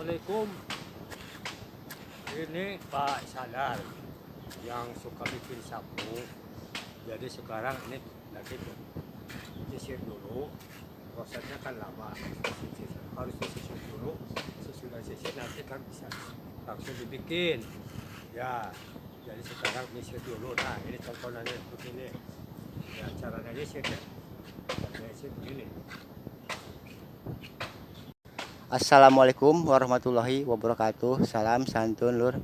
Assalamualaikum. Ini Pak Sadar yang suka bikin sapu. Jadi sekarang ini lagi sisir dulu. Prosesnya kan lama. Harus disisir dulu. Sesudah sisir nanti kan bisa langsung dibikin. Ya, jadi sekarang disisir dulu. Nah, ini contohnya begini. Ya, caranya disisir ya. Caranya disisir begini. Assalamualaikum warahmatullahi wabarakatuh. Salam santun lur.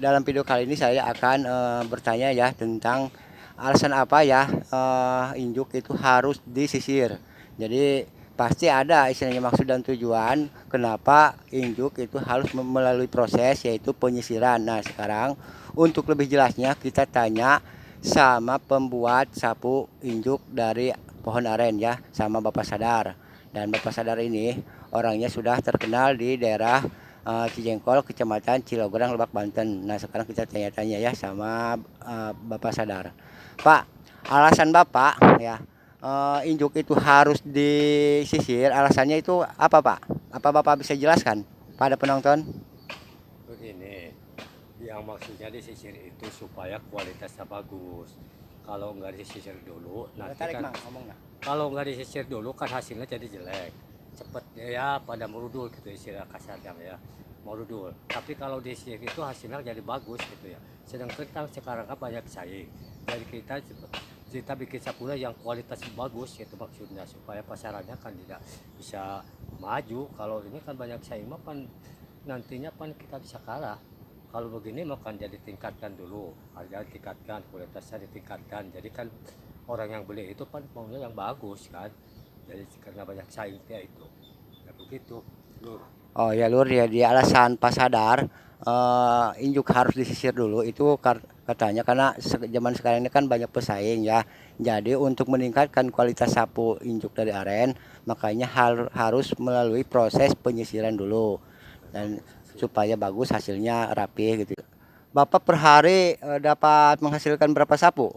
Dalam video kali ini saya akan bertanya ya tentang alasan apa ya injuk itu harus disisir. Jadi pasti ada istilahnya maksud dan tujuan kenapa injuk itu harus melalui proses yaitu penyisiran. Nah sekarang untuk lebih jelasnya kita tanya sama pembuat sapu injuk dari pohon aren ya, sama Bapak Sadar. Dan Bapak Sadar ini orangnya sudah terkenal di daerah Cijengkol, Kecamatan Cilograng, Lebak, Banten. Nah sekarang kita tanya-tanya ya sama Bapak Sadar. Pak, alasan Bapak ya injuk itu harus disisir, alasannya itu apa Pak? Apa Bapak bisa jelaskan pada penonton? Begini, yang maksudnya disisir itu supaya kualitasnya bagus. Kalau nggak disisir dulu, nanti Tarik kan Mang, ngomongnya. kalau nggak disisir dulu kan hasilnya jadi jelek, cepet ya pada merudul gitu istilah kasarnya ya, merudul. Tapi kalau disisir itu hasilnya jadi bagus gitu ya. Sedangkan kita sekarang kan banyak saing, jadi kita bikin sapula yang kualitas bagus gitu maksudnya supaya pasarannya kan tidak bisa maju. Kalau ini kan banyak saing mah kan nantinya kan kita bisa kalah. Kalau begini makan jadi tingkatkan dulu, harga tingkatkan, kualitasnya ditingkatkan. Jadi kan orang yang beli itu kan maunya yang bagus kan. Jadi karena banyak saingnya itu. Ya begitu, Lur. Oh ya lur ya, di alasan Pak Sadar injuk harus disisir dulu itu katanya karena zaman sekarang ini kan banyak pesaing ya. Jadi untuk meningkatkan kualitas sapu injuk dari aren makanya harus melalui proses penyisiran dulu dan supaya bagus hasilnya rapi gitu. Bapak per hari dapat menghasilkan berapa sapu?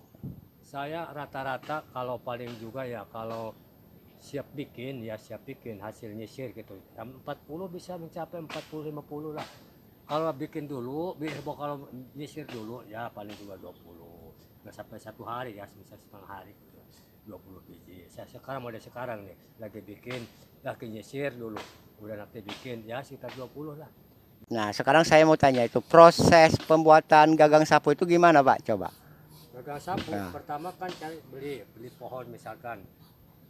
Saya rata-rata kalau paling juga ya kalau siap bikin ya siap bikin hasil nyisir gitu. 40 bisa mencapai 40 50 lah. Kalau bikin dulu, kalau nyisir dulu ya paling juga 20. Nggak sampai 1 hari ya, bisa setengah hari gitu. 20 biji. Saya sekarang model sekarang nih lagi bikin, lagi nyisir dulu. Udah nanti bikin ya sekitar 20 lah. Nah sekarang saya mau tanya itu proses pembuatan gagang sapu itu gimana Pak? Coba. Gagang sapu Nah. pertama kan cari beli pohon misalkan.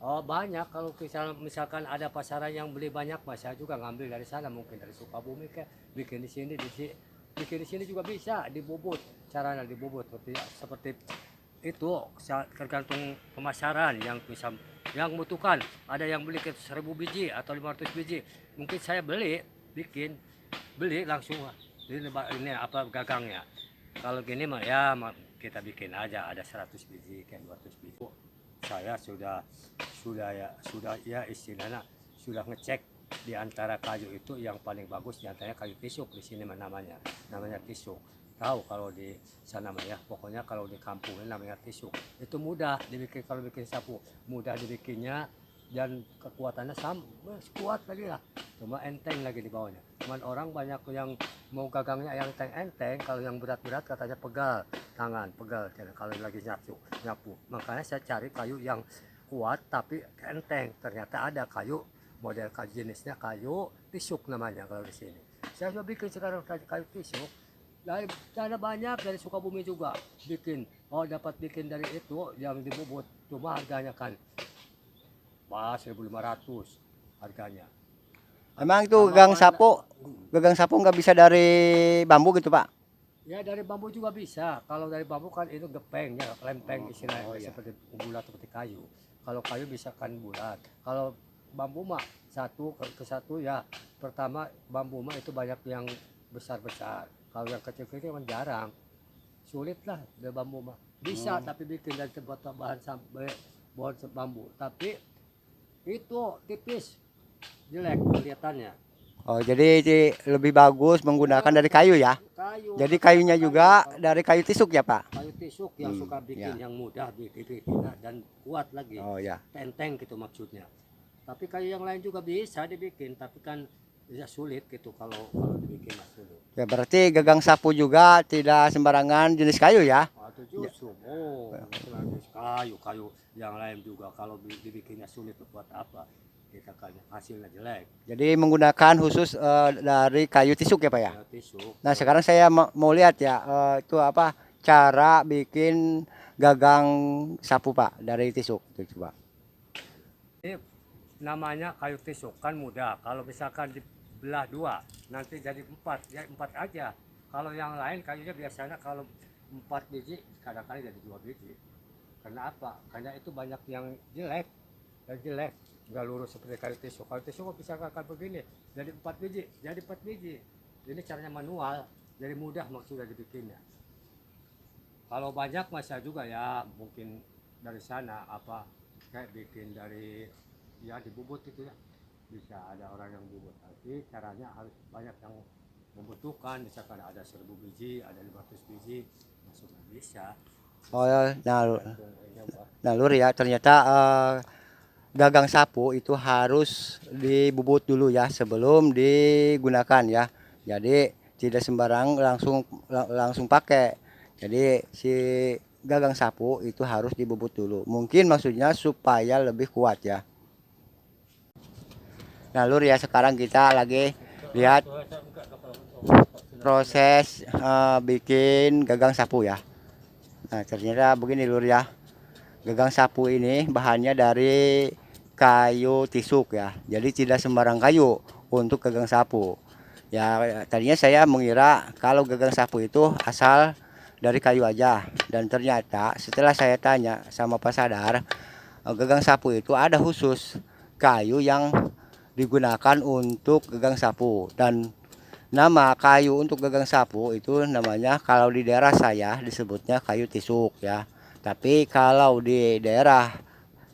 Oh banyak kalau misalkan ada pasaran yang beli banyak, mas saya juga ngambil dari sana mungkin dari Sukabumi kayak bikin di sini bikin di sini juga bisa dibobot, caranya dibobot seperti itu tergantung pemasaran yang bisa yang membutuhkan. Ada yang beli ke 1000 biji atau 500 biji, mungkin saya beli langsung ini apa gagangnya. Kalau gini mah ya kita bikin aja ada 100 biji kayak 200 biji. Saya sudah istilahnya sudah ngecek di antara kayu itu yang paling bagus di antaranya kayu tisuk di sini namanya tisuk. Tahu kalau di sana mah ya pokoknya kalau di kampung ini namanya tisuk. Itu mudah dibikin kalau bikin sapu, mudah dibikinnya dan kekuatannya sama kuat lagi lah, cuma enteng lagi di bawahnya. Cuman orang banyak yang mau gagangnya yang enteng, kalau yang berat-berat katanya pegal tangan, pegal kalau lagi nyapu. Makanya saya cari kayu yang kuat tapi enteng. Ternyata ada kayu model jenisnya kayu tisuk namanya kalau di sini. Saya sudah bikin sekarang kayu tisuk. Dari cara banyak dari Sukabumi juga bikin. Oh dapat bikin dari itu yang dibobot, cuma harganya kan 1.500 harganya. Emang itu gagang sapu nggak bisa dari bambu gitu Pak? Ya dari bambu juga bisa. Kalau dari bambu kan itu gepeng ya, lempeng istilahnya iya. seperti bulat seperti kayu. Kalau kayu bisa kan bulat. Kalau bambu mah satu ke satu ya. Pertama bambu mah itu banyak yang besar-besar. Kalau yang kecil-kecil kan jarang. Sulit lah dari bambu mah. Bisa tapi bikin dari bahan sampai pohon bambu. Tapi itu tipis, jelek kelihatannya. Oh jadi lebih bagus menggunakan dari kayu ya? Kayu. Jadi kayunya juga dari kayu tisuk ya Pak? Kayu tisuk yang suka bikin ya. yang mudah bikin dan kuat lagi. Oh ya. Enteng gitu maksudnya. Tapi kayu yang lain juga bisa dibikin, tapi kan bisa sulit gitu kalau dibikin mas sulit. Ya berarti gagang sapu juga tidak sembarangan jenis kayu ya. Atau justru kayu yang lain juga kalau dibikinnya sulit buat apa kita kan hasilnya jelek. Jadi menggunakan khusus dari kayu tisuk ya Pak ya. Ya, tisu. Nah sekarang saya mau lihat ya itu apa cara bikin gagang sapu Pak dari tisuk itu Pak. Ini namanya kayu tisuk kan mudah. Kalau misalkan dibelah dua nanti jadi empat, ya empat aja. Kalau yang lain kayunya biasanya kalau 4 biji kadang-kadang jadi 2 biji. Karena apa? Karena itu banyak yang jelek, nggak lurus seperti kayu tisuk. Kayu tisuk bisa kakak begini, jadi 4 biji, jadi 4 biji. Ini caranya manual, jadi mudah maksudnya dibikinnya. Kalau banyak masa juga ya mungkin dari sana apa kayak bikin dari ya dibubut itu ya. Bisa ada orang yang bubut, tapi caranya harus banyak yang membutuhkan, misalkan ada 1000 biji, ada 500 biji, masuknya bisa. Oh nah Lur ya ternyata gagang sapu itu harus dibubut dulu ya sebelum digunakan ya. Jadi tidak sembarang langsung pakai. Jadi si gagang sapu itu harus dibubut dulu. Mungkin maksudnya supaya lebih kuat ya. Nah Lur ya sekarang kita lagi lihat proses bikin gagang sapu ya. Nah ternyata begini Lur ya. Gagang sapu ini bahannya dari kayu tisuk ya. Jadi tidak sembarang kayu untuk gagang sapu. Ya tadinya saya mengira kalau gagang sapu itu asal dari kayu aja. Dan ternyata setelah saya tanya sama Pak Sadar, gagang sapu itu ada khusus kayu yang digunakan untuk gagang sapu. Dan nama kayu untuk gagang sapu itu namanya kalau di daerah saya disebutnya kayu tisuk ya. Tapi kalau di daerah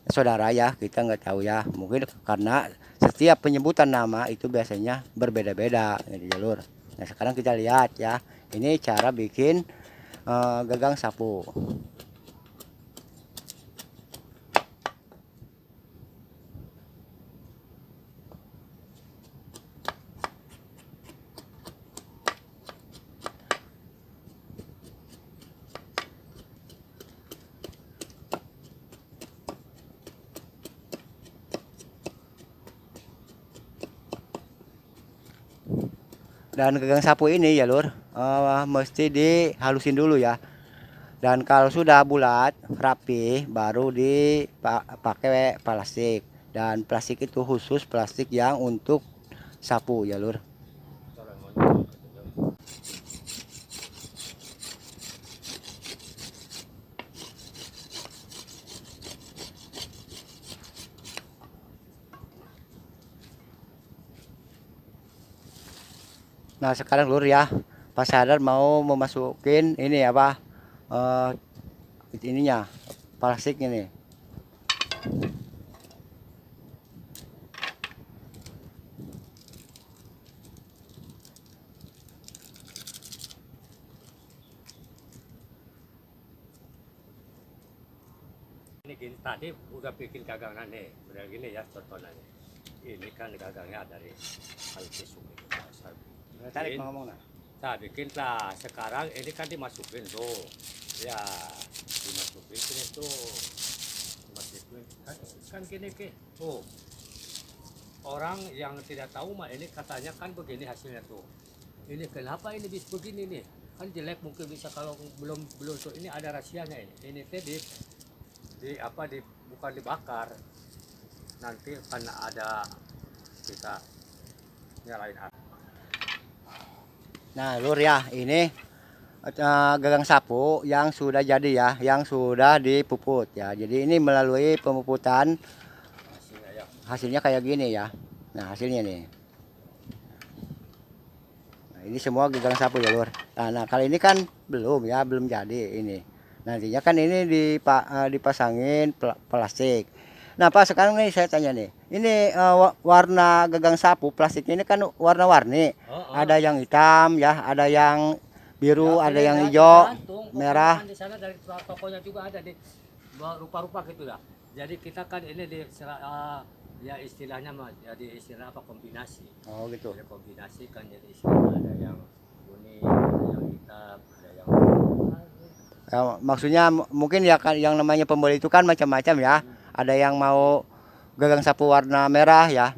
saudara ya kita nggak tahu ya. Mungkin karena setiap penyebutan nama itu biasanya berbeda-beda di jalur. Nah sekarang kita lihat ya. Ini cara bikin gagang sapu. Dan gagang sapu ini ya Lur mesti dihalusin dulu ya. Dan kalau sudah bulat rapi baru dipakai plastik. Dan plastik itu khusus plastik yang untuk sapu ya Lur. Nah sekarang Lur ya Pak Sadar mau memasukin ini apa ininya plastik ini. Ini gini, tadi udah bikin gagangan nih, udah gini ya contohnya. Ini kan gagangnya dari kayu tisuk itu. Tarik ngomong nah. Nah bikin lah, sekarang ini kan dimasukin tuh, ya dimasukin sini tuh, dimasukin kan gini tuh. Orang yang tidak tahu mah ini katanya kan begini hasilnya tuh. Ini kenapa ini bisa begini nih? Kan jelek mungkin bisa kalau belum tuh ini ada rahasianya ini. Ini teh bukan dibakar. Nanti karena ada kita nyalain api. Nah Lur ya ini gagang sapu yang sudah jadi ya, yang sudah dipuput ya. Jadi ini melalui pemuputan hasilnya kayak gini ya. Nah hasilnya nih. Nah, ini semua gagang sapu ya Lur. Nah kali ini kan belum ya, belum jadi ini. Nantinya kan ini dipasangin plastik. Nah Pak sekarang nih saya tanya nih, ini warna gagang sapu plastiknya ini kan warna-warni, ada yang hitam ya, ada yang biru, ada yang hijau, merah. Di sana dari tokonya juga ada di rupa-rupa gitu ya. Jadi kita kan ini Ya istilahnya mah jadi istilah apa kombinasi. Oh gitu. Ada kombinasi kan jadi istilah ada yang kuning, ada yang hitam, ada yang Maksudnya mungkin ya kan yang namanya pembeli itu kan macam-macam ya. Ada yang mau gagang sapu warna merah ya.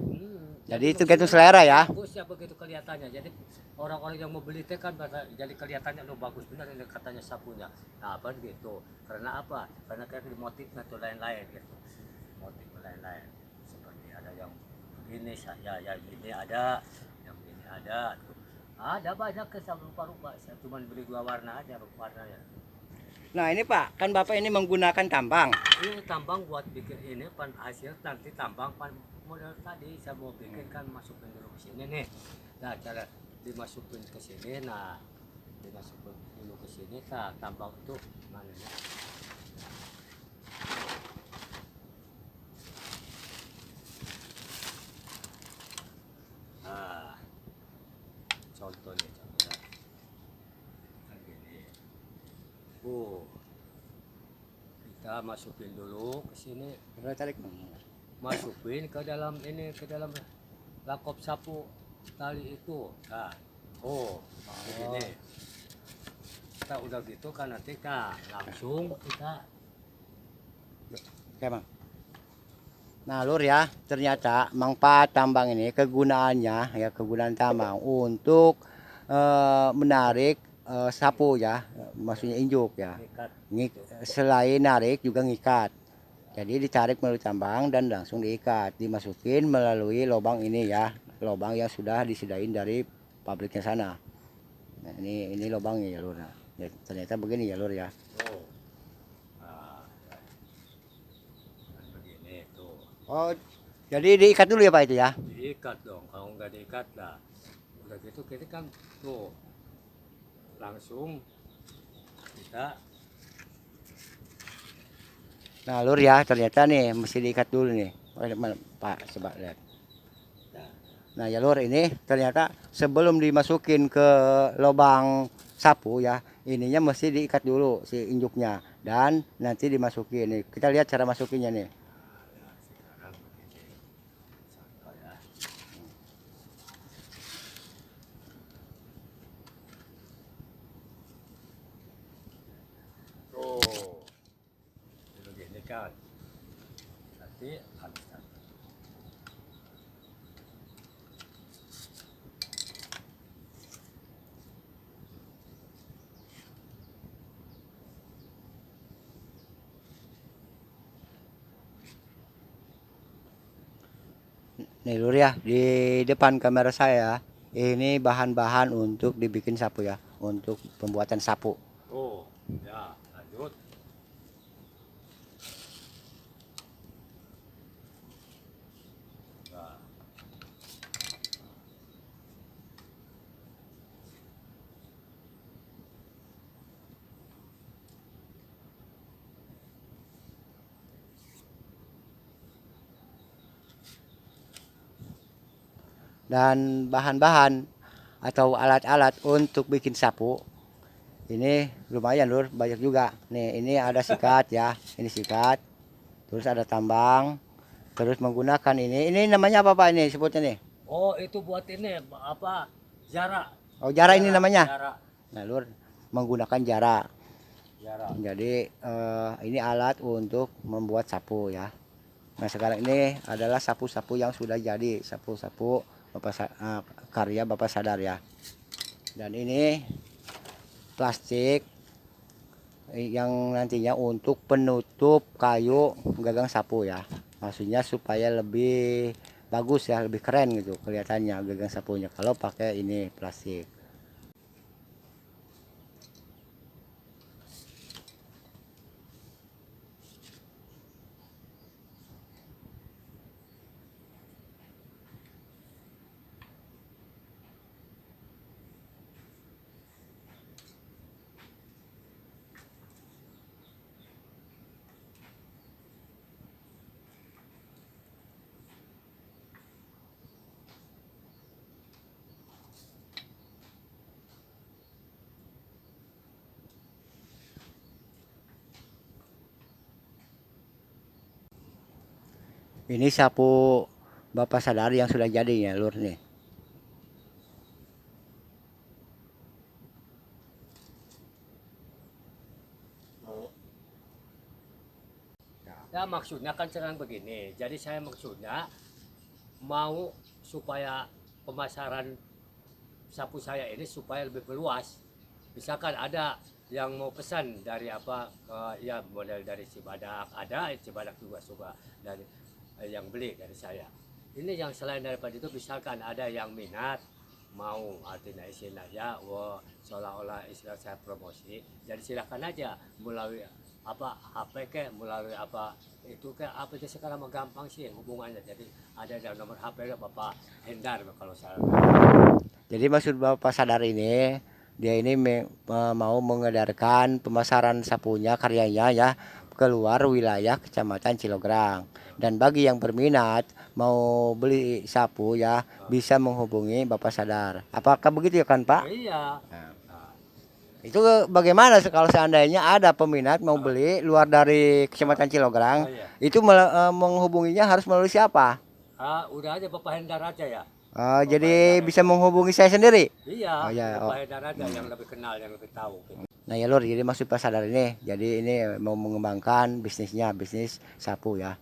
Jadi itu gitu selera ya. bagus ya begitu kelihatannya. Jadi orang-orang yang mau beli teh kan jadi kelihatannya lo bagus benar ini katanya sapunya. Nah apa gitu? Karena apa? Karena kayak motifnya tuh lain-lain gitu. Motif lain-lain. Seperti ada yang begini saya ya ini ada, yang ini ada. Tuh. Ada banyak ke rupa-rupa. Saya cuma beli 2 warna aja warnanya. Nah ini Pak, kan Bapak ini menggunakan tambang. Ini tambang buat bikin ini pan hasil nanti tambang pan model tadi saya mau bikin kan masukin dulu ke sini nih. Nah cara dimasukin ke sini, nah dimasukin dulu ke sini, nah tambang itu mana ya? Nah contohnya kan gini. Kita masukin dulu ke sini. Tarik. Masukin ke dalam ini ke dalam lakop sapu tali itu nah begini kita udah gitu kan nanti kan langsung kita Oke Bang. Nah Lur ya, ternyata manfaat tambang ini kegunaannya ya kegunaan tambang untuk menarik sapu ya, maksudnya injuk ya. ikat Selain narik juga ngikat. Jadi ditarik melalui tambang dan langsung diikat, dimasukin melalui lubang ini ya, lubang yang sudah disediain dari pabriknya sana. Nah, ini lubangnya ya Lur. Nah, ya, ternyata begini ya Lur ya. oh nah, kan begini tuh Oh, jadi diikat dulu ya Pak itu ya? diikat dong kalau nggak diikat lah udah gitu kita kan tuh langsung kita Nah Lur ya, ternyata nih mesti diikat dulu nih. Oh, Pak, coba lihat. Nah ya Lur, ini ternyata sebelum dimasukin ke lubang sapu ya, ininya mesti diikat dulu si injuknya dan nanti dimasukin nih. Kita lihat cara masukinnya nih. sekarang begini contoh ya tuh begini kan nanti habis Nih Lur ya, di depan kamera saya ini bahan-bahan untuk dibikin sapu ya, untuk pembuatan sapu. oh ya lanjut nah, Dan bahan-bahan atau alat-alat untuk bikin sapu ini lumayan Lur, banyak juga. Nih ini ada sikat ya, ini sikat. Terus ada tambang. Terus menggunakan ini namanya apa Pak ini sebutnya nih? oh itu buat ini apa jarak Oh jara ini namanya. jarak Nah Lur menggunakan jara. jarak Jadi ini alat untuk membuat sapu ya. Nah sekarang ini adalah sapu-sapu yang sudah jadi, sapu-sapu karya Bapak Sadar ya. Dan ini plastik yang nantinya untuk penutup kayu gagang sapu ya. Maksudnya supaya lebih bagus ya, lebih keren gitu kelihatannya gagang sapunya kalau pakai ini plastik. Ini sapu Bapak Sadar yang sudah jadi ya Lur nih. Ya maksudnya kan sekarang begini. Jadi saya maksudnya mau supaya pemasaran sapu saya ini supaya lebih meluas. Misalkan ada yang mau pesan dari apa ya model dari Cibadak, ada Cibadak juga suka dari yang beli dari saya. Ini yang selain daripada itu misalkan ada yang minat mau artinya istilahnya seolah-olah istilah saya promosi. Jadi silakan aja melalui apa HP ke melalui apa itu ke apa itu sekarang mah gampang sih hubungannya. Jadi ada nomor HP Bapak Hendar kalau saya. Jadi maksud Bapak Sadar ini dia ini mau mengedarkan pemasaran sapunya karyanya ya keluar wilayah Kecamatan Cilograng. Dan bagi yang berminat mau beli sapu ya bisa menghubungi Bapak Sadar. Apakah begitu ya kan Pak? Iya. Nah, itu bagaimana kalau seandainya ada peminat mau beli luar dari Kecamatan Cilograng, Iya. itu menghubunginya harus melalui siapa? Udah aja Bapak Hendar aja ya. Jadi bisa menghubungi saya sendiri. Iya, Oh ya, Bapak Hendar aja yang lebih kenal, yang lebih tahu. Gitu. Nah ya Lur, jadi maksud Pak Sadar ini, jadi ini mau mengembangkan bisnisnya, bisnis sapu ya.